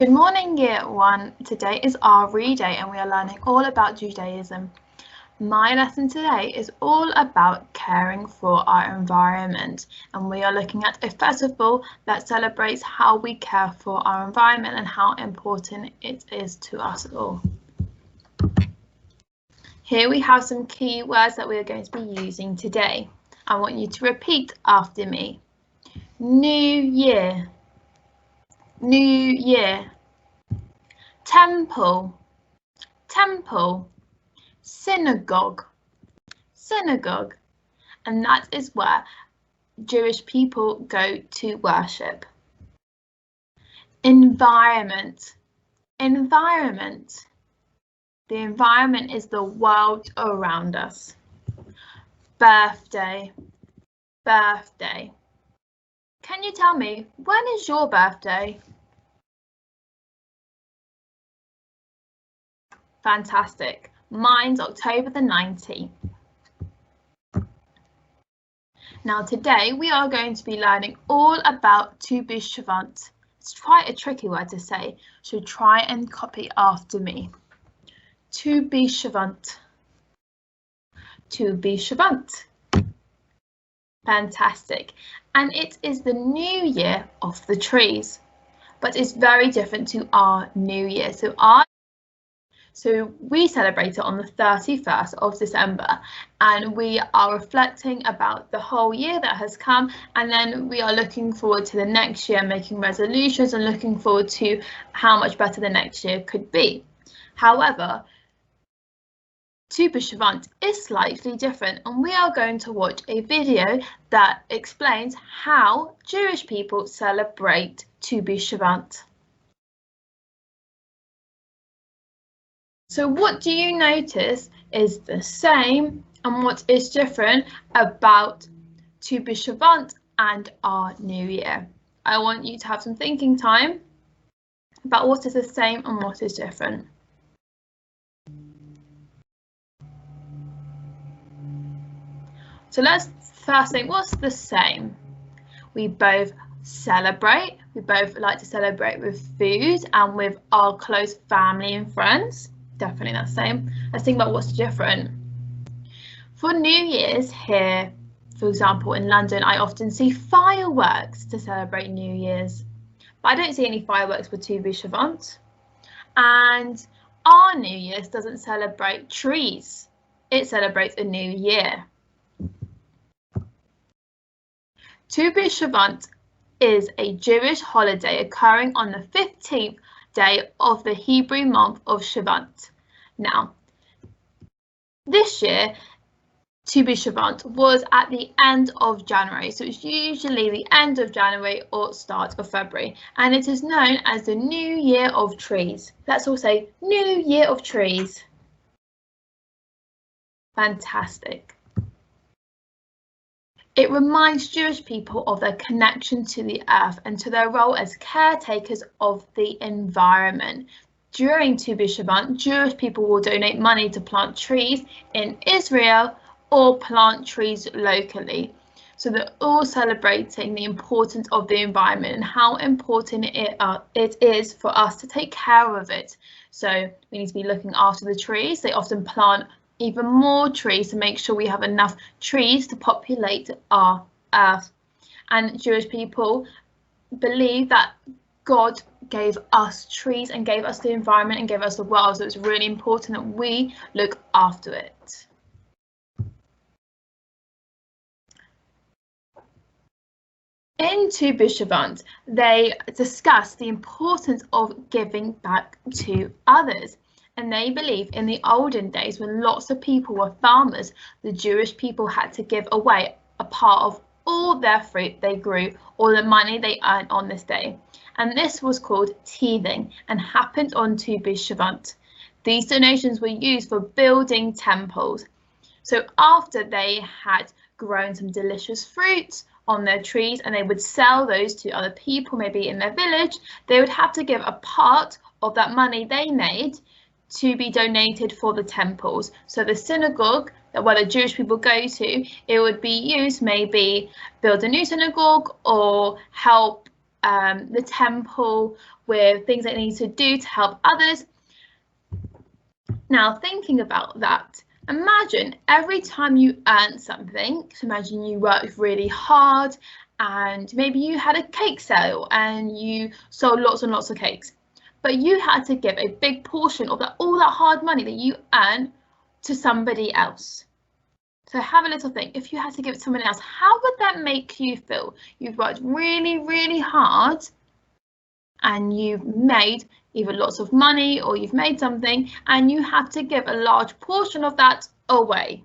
Good morning, Year 1. Today is our read day and we are learning all about Judaism. My lesson today is all about caring for our environment, and we are looking at a festival that celebrates how we care for our environment and how important it is to us all. Here we have some key words that we are going to be using today. I want you to repeat after me. New Year. New Year. Temple. Temple. Synagogue. Synagogue. And that is where Jewish people go to worship. Environment. Environment. The environment is the world around us. Birthday. Birthday. Can you tell me, when is your birthday? Fantastic. Mine's October the 19th. Now today we are going to be learning all about Tu B'Shvat. It's quite a tricky word to say, so try and copy after me. Tu B'Shvat. Tu B'Shvat. Fantastic. And it is the new year of the trees, but it's very different to our new year. So we celebrate it on the 31st of December, and we are reflecting about the whole year that has come, and then we are looking forward to the next year, making resolutions and looking forward to how much better the next year could be. However, Tu B'Shvat is slightly different, and we are going to watch a video that explains how Jewish people celebrate Tu B'Shvat. So what do you notice is the same and what is different about Tu B'Shvat and our new year? I want you to have some thinking time about what is the same and what is different. So let's first think, what's the same? We both celebrate, we both like to celebrate with food and with our close family and friends. Definitely the same. Let's think about what's different. For New Year's here, for example, in London, I often see fireworks to celebrate New Year's, but I don't see any fireworks for Tu B'Shvat. And our New Year's doesn't celebrate trees. It celebrates a new year. Tu B'Shvat is a Jewish holiday occurring on the 15th day of the Hebrew month of Shvat. Now, this year, Tu B'Shvat was at the end of January, so it's usually the end of January or start of February, and it is known as the New Year of Trees. Let's all say New Year of Trees. Fantastic. It reminds Jewish people of their connection to the earth and to their role as caretakers of the environment. During Tu B'Shvat, Jewish people will donate money to plant trees in Israel or plant trees locally. So they're all celebrating the importance of the environment and how important it is for us to take care of it. So we need to be looking after the trees. They often plant even more trees to make sure we have enough trees to populate our earth. And Jewish people believe that God gave us trees and gave us the environment and gave us the world, so it's really important that we look after it. In Tu B'Shvat, they discuss the importance of giving back to others. And they believe in the olden days, when lots of people were farmers, the Jewish people had to give away a part of all their fruit they grew or the money they earned on this day. And this was called tithing and happened on Tu B'Shvat. These donations were used for building temples. So after they had grown some delicious fruits on their trees and they would sell those to other people, maybe in their village, they would have to give a part of that money they made to be donated for the temples. So the synagogue where the Jewish people go to, it would be used maybe build a new synagogue or help the temple with things they need to do to help others. Now, thinking about that, imagine every time you earn something, so imagine you worked really hard and maybe you had a cake sale and you sold lots and lots of cakes, but you had to give a big portion of all that hard money that you earn to somebody else. So have a little think. If you had to give it to someone else, how would that make you feel? You've worked really, really hard and you've made either lots of money or you've made something and you have to give a large portion of that away.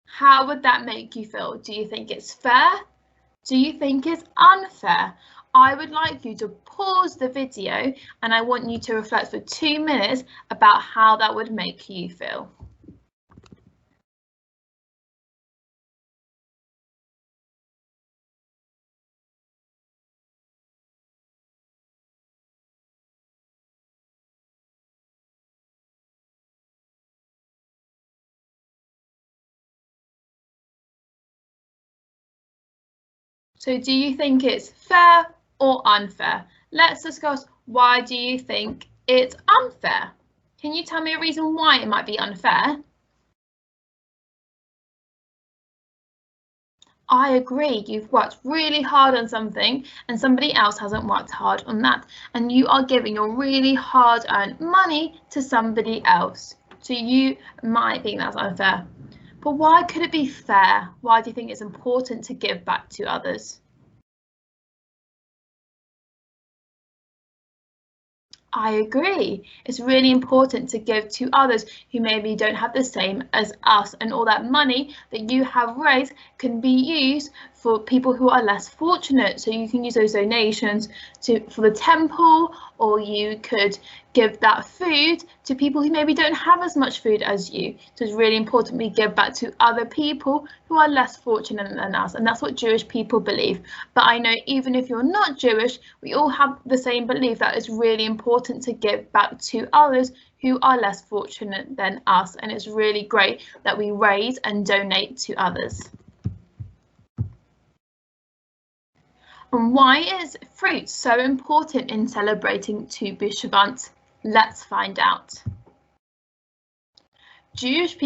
How would that make you feel? Do you think it's fair? Do you think it's unfair? I would like you to pause the video and I want you to reflect for 2 minutes about how that would make you feel. So do you think it's fair or unfair? Let's discuss, why do you think it's unfair? Can you tell me a reason why it might be unfair? I agree, you've worked really hard on something and somebody else hasn't worked hard on that, and you are giving your really hard-earned money to somebody else. So you might think that's unfair. But why could it be fair? Why do you think it's important to give back to others? I agree. It's really important to give to others who maybe don't have the same as us, and all that money that you have raised can be used for people who are less fortunate. So you can use those donations for the temple, or you could give that food to people who maybe don't have as much food as you. So it's really important we give back to other people who are less fortunate than us, and that's what Jewish people believe. But I know even if you're not Jewish, we all have the same belief that it's really important to give back to others who are less fortunate than us, and it's really great that we raise and donate to others. And why is fruit so important in celebrating Tu B'Shvat? Let's find out. Jewish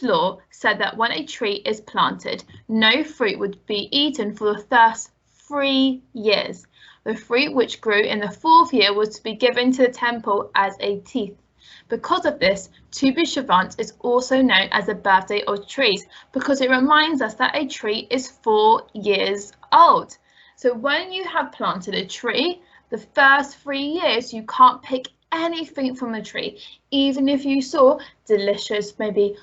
law said that when a tree is planted, no fruit would be eaten for the first 3 years. The fruit which grew in the 4th year was to be given to the temple as a tithe. Because of this, Tu B'Shvat is also known as the birthday of trees, because it reminds us that a tree is 4 years old. So when you have planted a tree, the first 3 years you can't pick anything from the tree, even if you saw delicious maybe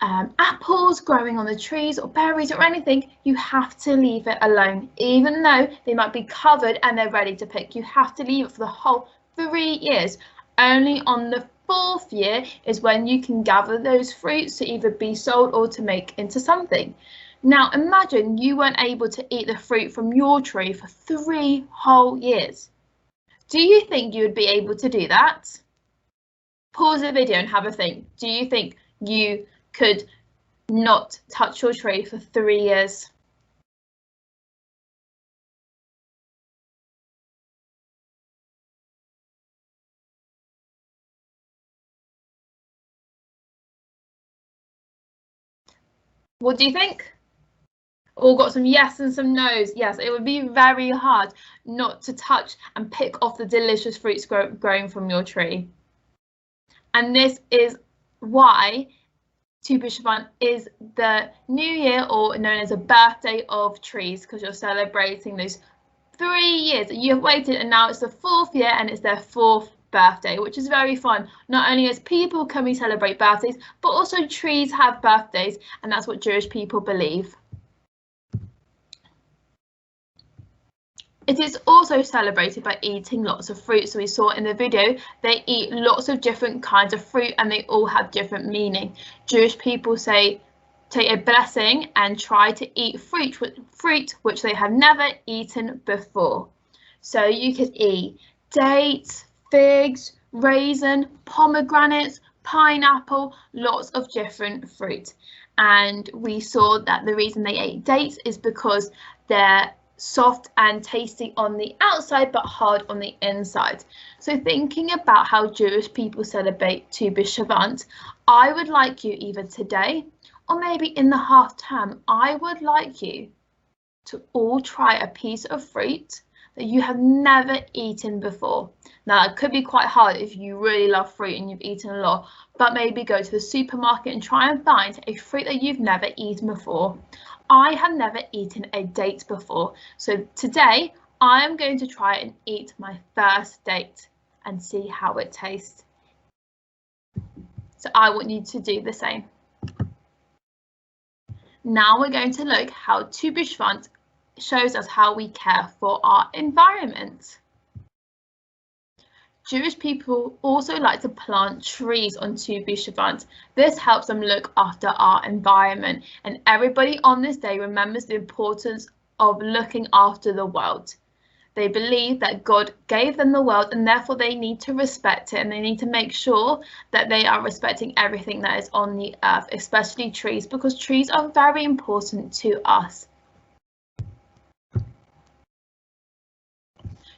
apples growing on the trees or berries or anything, you have to leave it alone. Even though they might be covered and they're ready to pick, you have to leave it for the whole 3 years. Only on the 4th year is when you can gather those fruits to either be sold or to make into something. Now imagine you weren't able to eat the fruit from your tree for 3 whole years. Do you think you would be able to do that? Pause the video and have a think. Do you think you could not touch your tree for 3 years? What do you think? All got some yes and some no's. Yes, it would be very hard not to touch and pick off the delicious fruits growing from your tree. And this is why Tu B'Shvat is the new year, or known as a birthday of trees, because you're celebrating those 3 years that you have waited, and now it's the 4th year and it's their 4th birthday, which is very fun. Not only as people can we celebrate birthdays, but also trees have birthdays, and that's what Jewish people believe. It is also celebrated by eating lots of fruit. So we saw in the video, they eat lots of different kinds of fruit and they all have different meaning. Jewish people say, take a blessing and try to eat fruit which they have never eaten before. So you could eat dates, figs, raisin, pomegranates, pineapple, lots of different fruit. And we saw that the reason they ate dates is because they're soft and tasty on the outside but hard on the inside. So thinking about how Jewish people celebrate Tu B'Shvat, I would like you either today or maybe in the half term, I would like you to all try a piece of fruit that you have never eaten before. Now, it could be quite hard if you really love fruit and you've eaten a lot, but maybe go to the supermarket and try and find a fruit that you've never eaten before. I have never eaten a date before, so today I am going to try and eat my first date and see how it tastes. So I want you to do the same. Now we're going to look how Tu B'Shvat shows us how we care for our environment. Jewish people also like to plant trees on Tu B'Shvat. This helps them look after our environment, and everybody on this day remembers the importance of looking after the world. They believe that God gave them the world and therefore they need to respect it, and they need to make sure that they are respecting everything that is on the earth, especially trees, because trees are very important to us.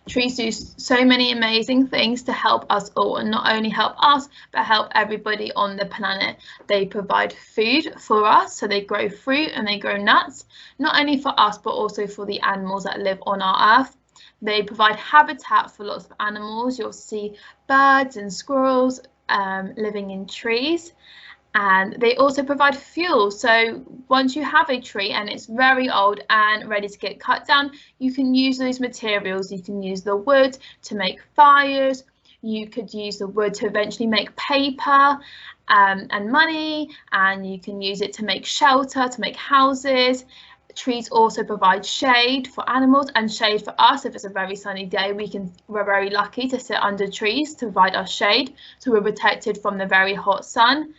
Trees do so many amazing things to help us all, and not only help us, but help everybody on the planet. They provide food for us, so they grow fruit and they grow nuts, not only for us, but also for the animals that live on our earth. They provide habitat for lots of animals. You'll see birds and squirrels living in trees. And they also provide fuel. So once you have a tree and it's very old and ready to get cut down, you can use those materials. You can use the wood to make fires. You could use the wood to eventually make paper and money, and you can use it to make shelter, to make houses. Trees also provide shade for animals and shade for us. If it's a very sunny day, we're very lucky to sit under trees to provide us shade, so we're protected from the very hot sun.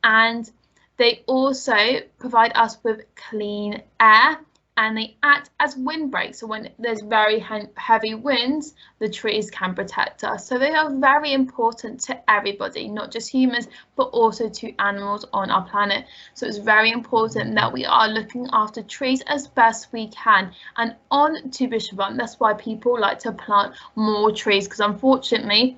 And they also provide us with clean air, and they act as windbreaks. So when there's very heavy winds, the trees can protect us. So they are very important to everybody, not just humans, but also to animals on our planet. So it's very important that we are looking after trees as best we can. And on Tu B'Shvat, that's why people like to plant more trees, because unfortunately,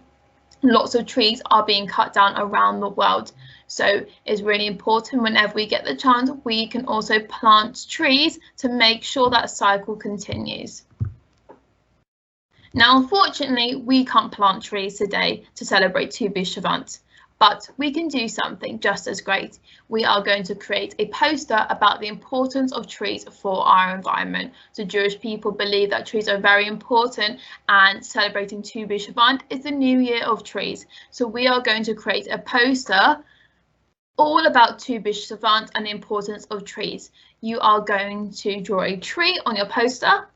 lots of trees are being cut down around the world. So it's really important whenever we get the chance, we can also plant trees to make sure that cycle continues. Now, unfortunately, we can't plant trees today to celebrate Tu B'Shvat, but we can do something just as great. We are going to create a poster about the importance of trees for our environment. So Jewish people believe that trees are very important, and celebrating Tu B'Shvat is the new year of trees. So we are going to create a poster all about Tu B'Shvat and the importance of trees. You are going to draw a tree on your poster,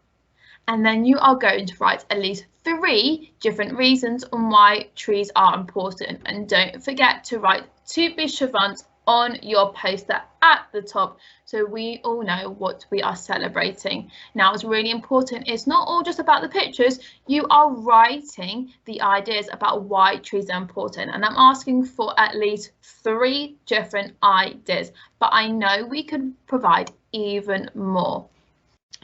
and then you are going to write at least 3 different reasons on why trees are important. And don't forget to write Tu B'Shvat on your poster at the top, so we all know what we are celebrating. Now, it's really important, it's not all just about the pictures, you are writing the ideas about why trees are important, and I'm asking for at least 3 different ideas, but I know we could provide even more.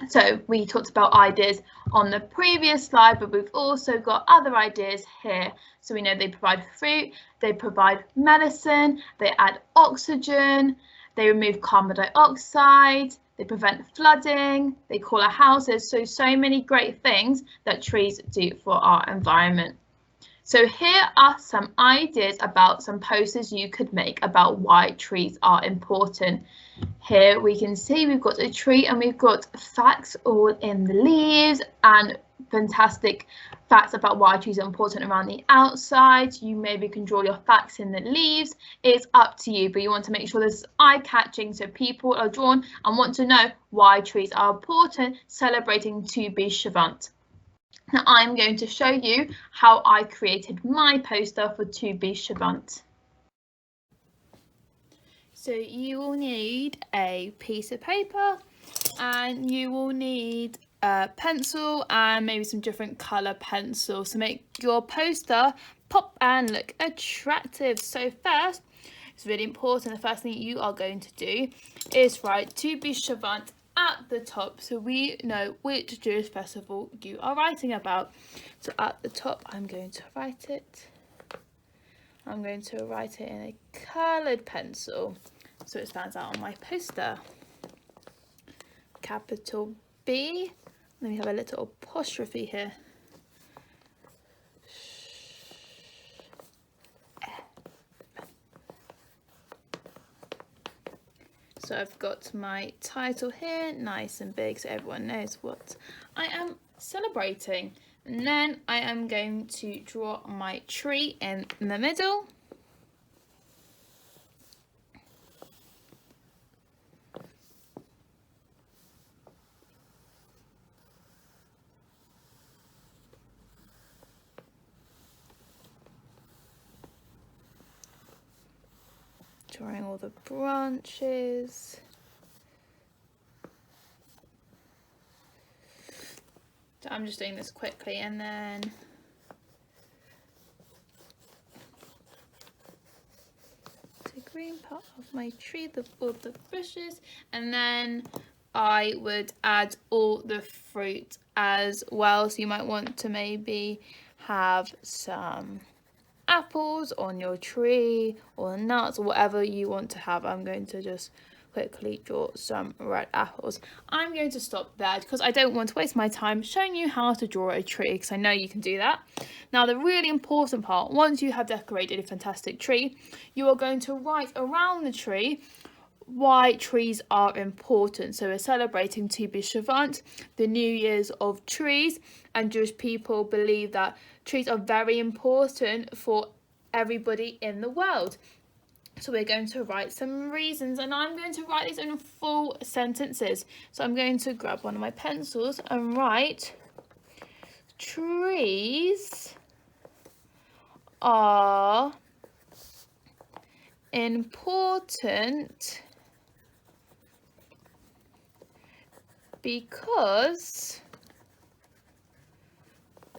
So we talked about ideas on the previous slide, but we've also got other ideas here. So we know they provide fruit, they provide medicine, they add oxygen, they remove carbon dioxide, they prevent flooding, they cool our houses. So many great things that trees do for our environment. So here are some ideas about some posters you could make about why trees are important. Here we can see we've got a tree and we've got facts all in the leaves and fantastic facts about why trees are important around the outside. You maybe can draw your facts in the leaves. It's up to you, but you want to make sure this is eye-catching so people are drawn and want to know why trees are important, celebrating Tu B'Shvat. Now I'm going to show you how I created my poster for Tu B'Shvat. So you will need a piece of paper, and you will need a pencil and maybe some different colour pencils to make your poster pop and look attractive. So first, it's really important, the first thing you are going to do is write Tu B'Shvat at the top so we know which Jewish festival you are writing about. So at the top I'm going to write it. I'm going to write it in a coloured pencil so it stands out on my poster. Capital B. Then we have a little apostrophe here. So I've got my title here, nice and big, so everyone knows what I am celebrating. And then I am going to draw my tree in the middle. Drawing all the branches. So I'm just doing this quickly, and then the green part of my tree, all the bushes, and then I would add all the fruit as well. So you might want to maybe have some apples on your tree or nuts or whatever you want to have. I'm going to just quickly draw some red apples. I'm going to stop there because I don't want to waste my time showing you how to draw a tree, because I know you can do that. Now the really important part, once you have decorated a fantastic tree, you are going to write around the tree why trees are important. So we're celebrating Tu B'Shvat, the New Year's of trees, and Jewish people believe that trees are very important for everybody in the world. So we're going to write some reasons, and I'm going to write these in full sentences. So I'm going to grab one of my pencils and write, trees are important because,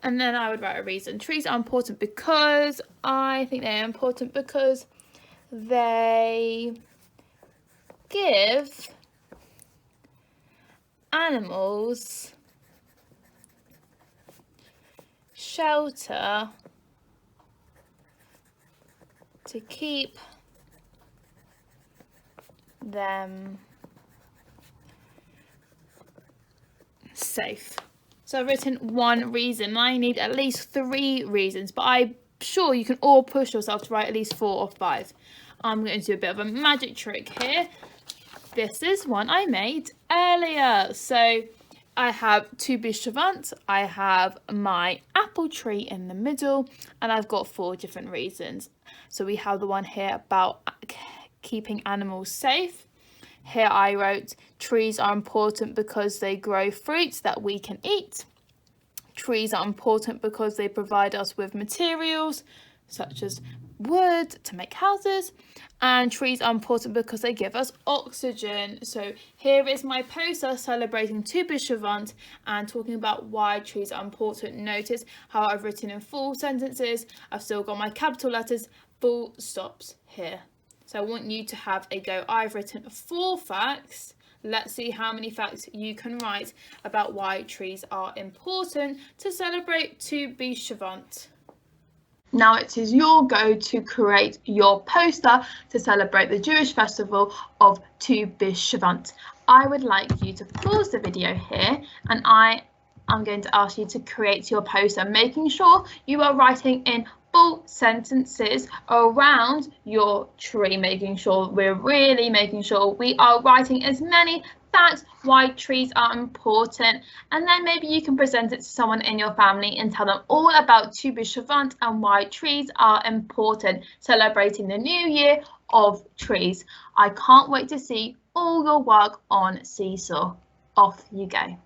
and then I would write a reason. Trees are important because I think they're important because they give animals shelter to keep them safe. So I've written one reason. I need at least 3 reasons, but I'm sure you can all push yourself to write at least 4 or 5. I'm going to do a bit of a magic trick here. This is one I made earlier. So I have Tu B'Shvat, I have my apple tree in the middle, and I've got 4 different reasons. So we have the one here about keeping animals safe. Here I wrote, trees are important because they grow fruits that we can eat. Trees are important because they provide us with materials such as wood to make houses, and trees are important because they give us oxygen. So here is my poster celebrating Tu B'Shvat and talking about why trees are important. Notice how I've written in full sentences. I've still got my capital letters, full stops here. So I want you to have a go. I've written 4 facts. Let's see how many facts you can write about why trees are important to celebrate Tu B'Shvat. Now it is your go to create your poster to celebrate the Jewish festival of Tu B'Shvat. I would like you to pause the video here, and I'm going to ask you to create your poster, making sure you are writing in full sentences around your tree, making sure we are writing as many facts why trees are important, and then maybe you can present it to someone in your family and tell them all about Tu B'Shvat and why trees are important, celebrating the new year of trees. I can't wait to see all your work on Seesaw. Off you go.